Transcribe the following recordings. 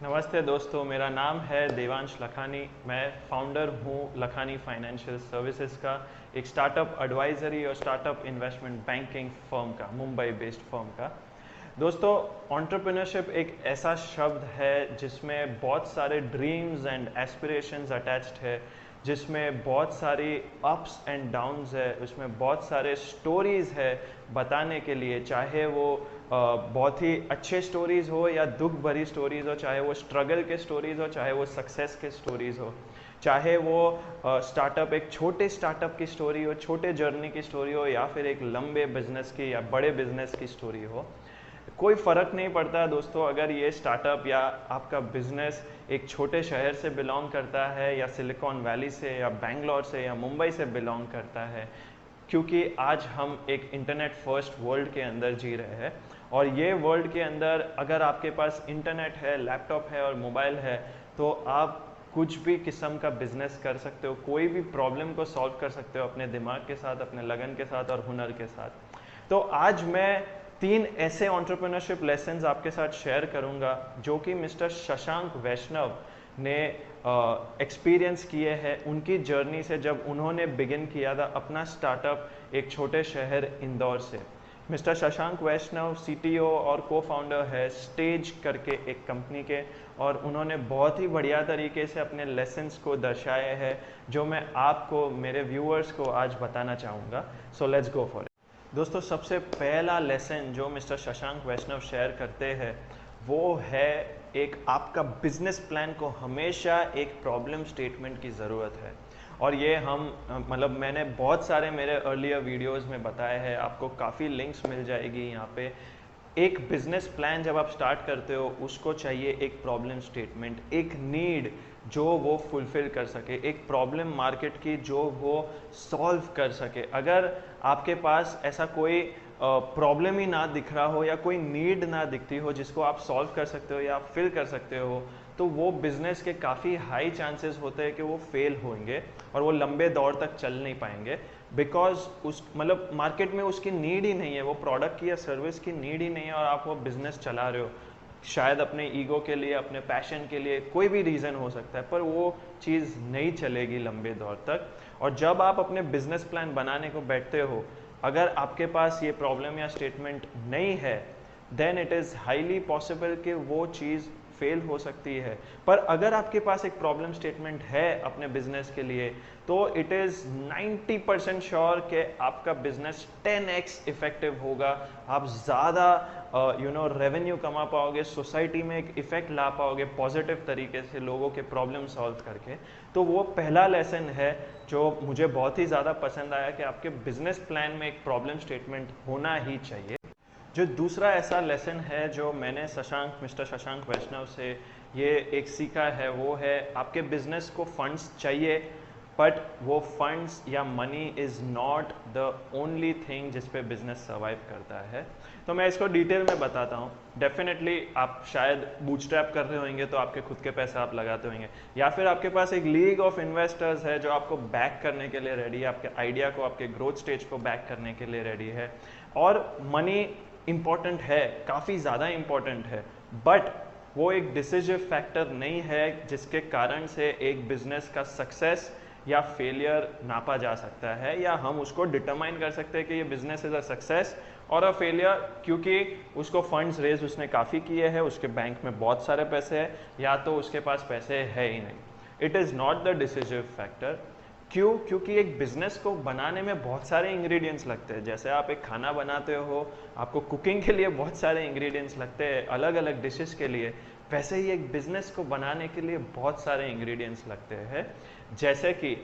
नमस्ते दोस्तों, मेरा नाम है देवांश लखानी। मैं फाउंडर हूँ लखानी फाइनेंशियल सर्विसेज का, एक स्टार्टअप एडवाइजरी और स्टार्टअप इन्वेस्टमेंट बैंकिंग फर्म का, मुंबई बेस्ड फर्म का। दोस्तों, एंटरप्रेन्योरशिप एक ऐसा शब्द है जिसमें बहुत सारे ड्रीम्स एंड एस्पिरेशंस अटैच्ड है, जिसमें बहुत सारी अप्स एंड डाउन्स है, उसमें बहुत सारे स्टोरीज है बताने के लिए, चाहे वो बहुत ही अच्छे स्टोरीज हो या दुख भरी स्टोरीज हो, चाहे वो स्ट्रगल के स्टोरीज हो, चाहे वो सक्सेस के स्टोरीज हो, चाहे वो स्टार्टअप एक छोटे स्टार्टअप की स्टोरी हो, छोटे जर्नी की स्टोरी हो, या फिर एक लंबे बिजनेस की या बड़े बिजनेस की स्टोरी हो। कोई फ़र्क नहीं पड़ता दोस्तों, अगर ये स्टार्टअप या आपका बिजनेस एक छोटे शहर से बिलोंग करता है या सिलिकॉन वैली से या बैंगलोर से या मुंबई से बिलोंग करता है, क्योंकि आज हम एक इंटरनेट फर्स्ट वर्ल्ड के अंदर जी रहे हैं। और ये वर्ल्ड के अंदर अगर आपके पास इंटरनेट है, लैपटॉप है और मोबाइल है, तो आप कुछ भी किस्म का बिजनेस कर सकते हो, कोई भी प्रॉब्लम को सॉल्व कर सकते हो अपने दिमाग के साथ, अपने लगन के साथ और हुनर के साथ। तो आज मैं 3 ऐसे एंटरप्रेन्योरशिप लेसन्स आपके साथ शेयर करूंगा जो कि मिस्टर शशांक वैष्णव ने एक्सपीरियंस किए हैं उनकी जर्नी से, जब उन्होंने बिगिन किया था अपना स्टार्टअप एक छोटे शहर इंदौर से। मिस्टर शशांक वैष्णव सीटीओ और को फाउंडर है स्टेज करके एक कंपनी के, और उन्होंने बहुत ही बढ़िया तरीके से अपने लेसन्स को दर्शाए हैं जो मैं आपको, मेरे व्यूअर्स को आज बताना चाहूँगा। So let's go for it. दोस्तों, सबसे पहला लेसन जो मिस्टर शशांक वैष्णव शेयर करते हैं वो है, एक आपका बिजनेस प्लान को हमेशा एक प्रॉब्लम स्टेटमेंट की ज़रूरत है। और ये हम मतलब मैंने बहुत सारे मेरे अर्लियर वीडियोस में बताया है, आपको काफ़ी लिंक्स मिल जाएगी यहाँ पे। एक बिजनेस प्लान जब आप स्टार्ट करते हो, उसको चाहिए एक प्रॉब्लम स्टेटमेंट, एक नीड जो वो फुलफिल कर सके, एक प्रॉब्लम मार्केट की जो वो सॉल्व कर सके। अगर आपके पास ऐसा कोई प्रॉब्लम ही ना दिख रहा हो या कोई नीड ना दिखती हो जिसको आप सॉल्व कर सकते हो या आप फिल कर सकते हो, तो वो बिजनेस के काफ़ी हाई चांसेस होते हैं कि वो फेल होंगे और वो लंबे दौर तक चल नहीं पाएंगे। बिकॉज उस मतलब मार्केट में उसकी नीड ही नहीं है, वो प्रोडक्ट की या सर्विस की नीड ही नहीं है, और आप वो बिजनेस चला रहे हो शायद अपने ईगो के लिए, अपने पैशन के लिए, कोई भी रीज़न हो सकता है, पर वो चीज़ नहीं चलेगी लंबे दौर तक। और जब आप अपने बिजनेस प्लान बनाने को बैठते हो, अगर आपके पास ये प्रॉब्लम या स्टेटमेंट नहीं है, then it is highly possible कि वो चीज़ फेल हो सकती है। पर अगर आपके पास एक प्रॉब्लम स्टेटमेंट है अपने बिजनेस के लिए, तो इट इज़ 90% श्योर कि आपका बिजनेस 10x इफेक्टिव होगा। आप ज़्यादा रेवेन्यू कमा पाओगे, सोसाइटी में एक इफेक्ट ला पाओगे पॉजिटिव तरीके से, लोगों के प्रॉब्लम सॉल्व करके। तो वो पहला लेसन है जो मुझे बहुत ही ज़्यादा पसंद आया कि आपके बिजनेस प्लान में एक प्रॉब्लम स्टेटमेंट होना ही चाहिए। जो दूसरा ऐसा लेसन है जो मैंने मिस्टर शशांक वैष्णव से ये एक सीखा है, वो है आपके बिजनेस को फंड्स चाहिए, बट वो फंड्स या money is not the only thing जिस पे बिजनेस सर्वाइव करता है। तो मैं इसको डिटेल में बताता हूँ। डेफिनेटली आप शायद बूटस्ट्रैप कर रहे होंगे तो आपके खुद के पैसे आप लगाते होंगे, या फिर आपके पास एक लीग ऑफ इन्वेस्टर्स है जो आपको बैक करने के लिए रेडी है, आपके आइडिया को, आपके ग्रोथ स्टेज को बैक करने के लिए रेडी है। और मनी इम्पॉर्टेंट है, काफ़ी ज़्यादा इम्पॉर्टेंट है, बट वो एक डिसिसिव फैक्टर नहीं है जिसके कारण से एक बिजनेस का सक्सेस या फेलियर नापा जा सकता है, या हम उसको डिटरमाइन कर सकते हैं कि ये बिजनेस इज अ सक्सेस और अ फेलियर, क्योंकि उसको फंड्स रेज उसने काफ़ी किए हैं, उसके बैंक में बहुत सारे पैसे हैं, या तो उसके पास पैसे है ही नहीं। It is not the decisive factor. क्यों? क्योंकि एक बिजनेस को बनाने में बहुत सारे इंग्रेडिएंट्स लगते हैं। जैसे आप एक खाना बनाते हो, आपको कुकिंग के लिए बहुत सारे इंग्रेडिएंट्स लगते हैं अलग अलग डिशेस के लिए, वैसे ही एक बिजनेस को बनाने के लिए बहुत सारे इंग्रेडिएंट्स लगते हैं। जैसे कि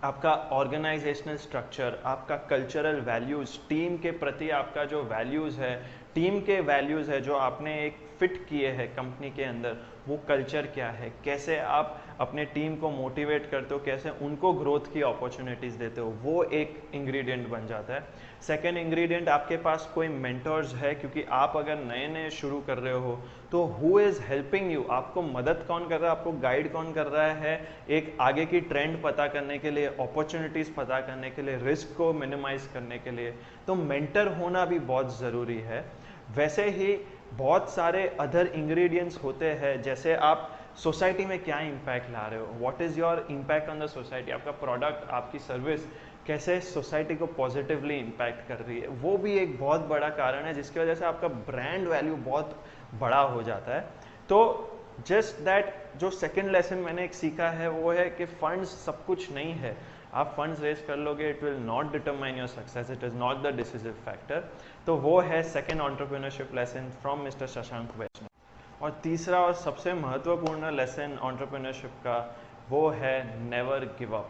आपका ऑर्गेनाइजेशनल स्ट्रक्चर, आपका कल्चरल वैल्यूज़, टीम के प्रति आपका जो वैल्यूज़ है, टीम के वैल्यूज़ है जो आपने एक फिट किए हैं कंपनी के अंदर, वो कल्चर क्या है, कैसे आप अपने टीम को मोटिवेट करते हो, कैसे उनको ग्रोथ की अपॉर्चुनिटीज़ देते हो, वो एक इंग्रेडिएंट बन जाता है। सेकेंड इंग्रेडिएंट, आपके पास कोई मेंटर्स है, क्योंकि आप अगर नए नए शुरू कर रहे हो तो हु इज़ हेल्पिंग यू, आपको मदद कौन कर रहा है, आपको गाइड कौन कर रहा है एक आगे की ट्रेंड पता करने के लिए, अपॉर्चुनिटीज़ पता करने के लिए, रिस्क को मिनिमाइज करने के लिए। तो मेंटर होना भी बहुत ज़रूरी है। वैसे ही बहुत सारे अदर इंग्रेडिएंट्स होते हैं, जैसे आप सोसाइटी में क्या इम्पैक्ट ला रहे हो, what is your impact on the society, आपका प्रोडक्ट, आपकी सर्विस कैसे सोसाइटी को पॉजिटिवली इम्पैक्ट कर रही है, वो भी एक बहुत बड़ा कारण है जिसकी वजह से आपका ब्रांड वैल्यू बहुत बड़ा हो जाता है। तो जस्ट दैट, जो सेकंड लेसन मैंने एक सीखा है वो है कि फंड्स सब कुछ नहीं है। आप फंड्स रेज कर लोगे, it will not determine your success, it is not the decisive factor. तो वो है second entrepreneurship lesson from mister Shashank Vaishnav. और तीसरा और सबसे महत्वपूर्ण लेसन एंटरप्रेन्योरशिप का वो है never give up.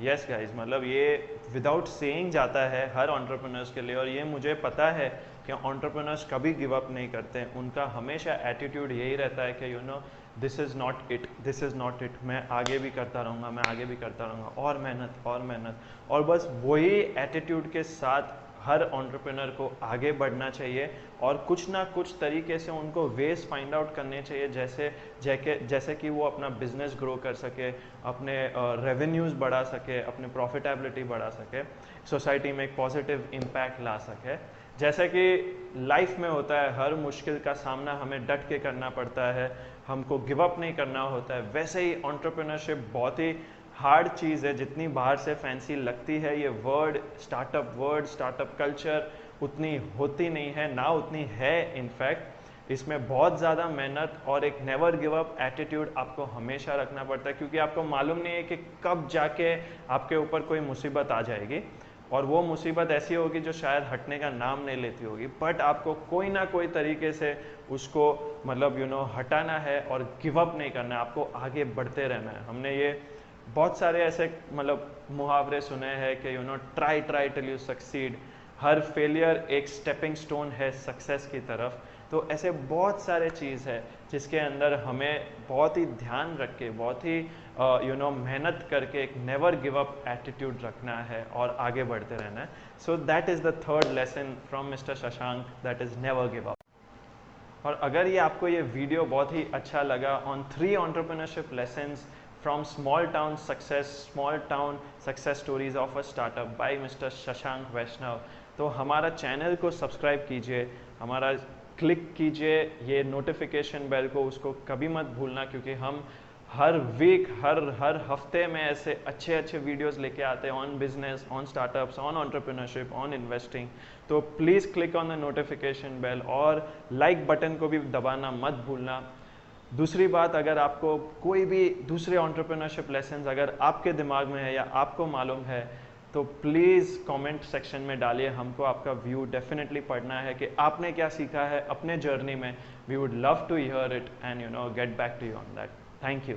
Yes guys, मतलब ये विदाउट सेइंग जाता है हर एंटरप्रेन्योर्स के लिए, और ये मुझे पता है कि एंटरप्रेन्योर्स कभी गिव अप नहीं करते। उनका हमेशा एटीट्यूड यही रहता है कि you know this is not it, this is not it, मैं आगे भी करता रहूँगा, मैं आगे भी करता रहूँगा, और मेहनत और मेहनत। और बस वही एटीट्यूड के साथ हर एंटरप्रेन्योर को आगे बढ़ना चाहिए, और कुछ ना कुछ तरीके से उनको वेज फाइंड आउट करने चाहिए, जैसे कि वो अपना बिजनेस ग्रो कर सके, अपने रेवेन्यूज़ बढ़ा सके, अपने प्रॉफिटेबिलिटी बढ़ा सके, सोसाइटी में एक पॉजिटिव इम्पैक्ट ला सके। जैसे कि लाइफ में होता है, हर मुश्किल का सामना हमें डट के करना पड़ता है, हमको गिव अप नहीं करना होता है। वैसे ही एंटरप्रेन्योरशिप बहुत ही हार्ड चीज़ है, जितनी बाहर से फैंसी लगती है। ये वर्ड स्टार्टअप कल्चर उतनी होती नहीं है, ना उतनी है इनफैक्ट। इसमें बहुत ज़्यादा मेहनत और एक नेवर गिव अप एटीट्यूड आपको हमेशा रखना पड़ता है, क्योंकि आपको मालूम नहीं है कि कब जाके आपके ऊपर कोई मुसीबत आ जाएगी, और वो मुसीबत ऐसी होगी जो शायद हटने का नाम नहीं लेती होगी, बट आपको कोई ना कोई तरीके से उसको मतलब हटाना है और गिव अप नहीं करना है, आपको आगे बढ़ते रहना है। हमने ये बहुत सारे ऐसे मतलब मुहावरे सुने हैं कि try till you succeed, her failure एक स्टेपिंग स्टोन है सक्सेस की तरफ। तो ऐसे बहुत सारे चीज़ है जिसके अंदर हमें बहुत ही ध्यान रख के, बहुत ही मेहनत करके एक नेवर गिव अप एटीट्यूड रखना है और आगे बढ़ते रहना है। So that is the third lesson from mister Shashank, that is never give up. और अगर ये आपको ये वीडियो बहुत ही अच्छा लगा on 3 entrepreneurship lessons from small town success stories of a startup by mister Shashank Vaishnav, तो हमारा चैनल को सब्सक्राइब कीजिए, हमारा क्लिक कीजिए ये नोटिफिकेशन बेल को, उसको कभी मत भूलना, क्योंकि हम हर वीक हर हफ्ते में ऐसे अच्छे वीडियोस लेके आते हैं on business, on startups, on entrepreneurship, on investing. तो please click on the notification bell और लाइक बटन को भी दबाना मत भूलना। दूसरी बात, अगर आपको कोई भी दूसरे एंटरप्रेन्योरशिप लेसन्स अगर आपके दिमाग में है या आपको मालूम है, तो प्लीज़ कमेंट सेक्शन में डालिए, हमको आपका व्यू डेफिनेटली पढ़ना है कि आपने क्या सीखा है अपने जर्नी में। We would love to hear it and get back to you on that. Thank you.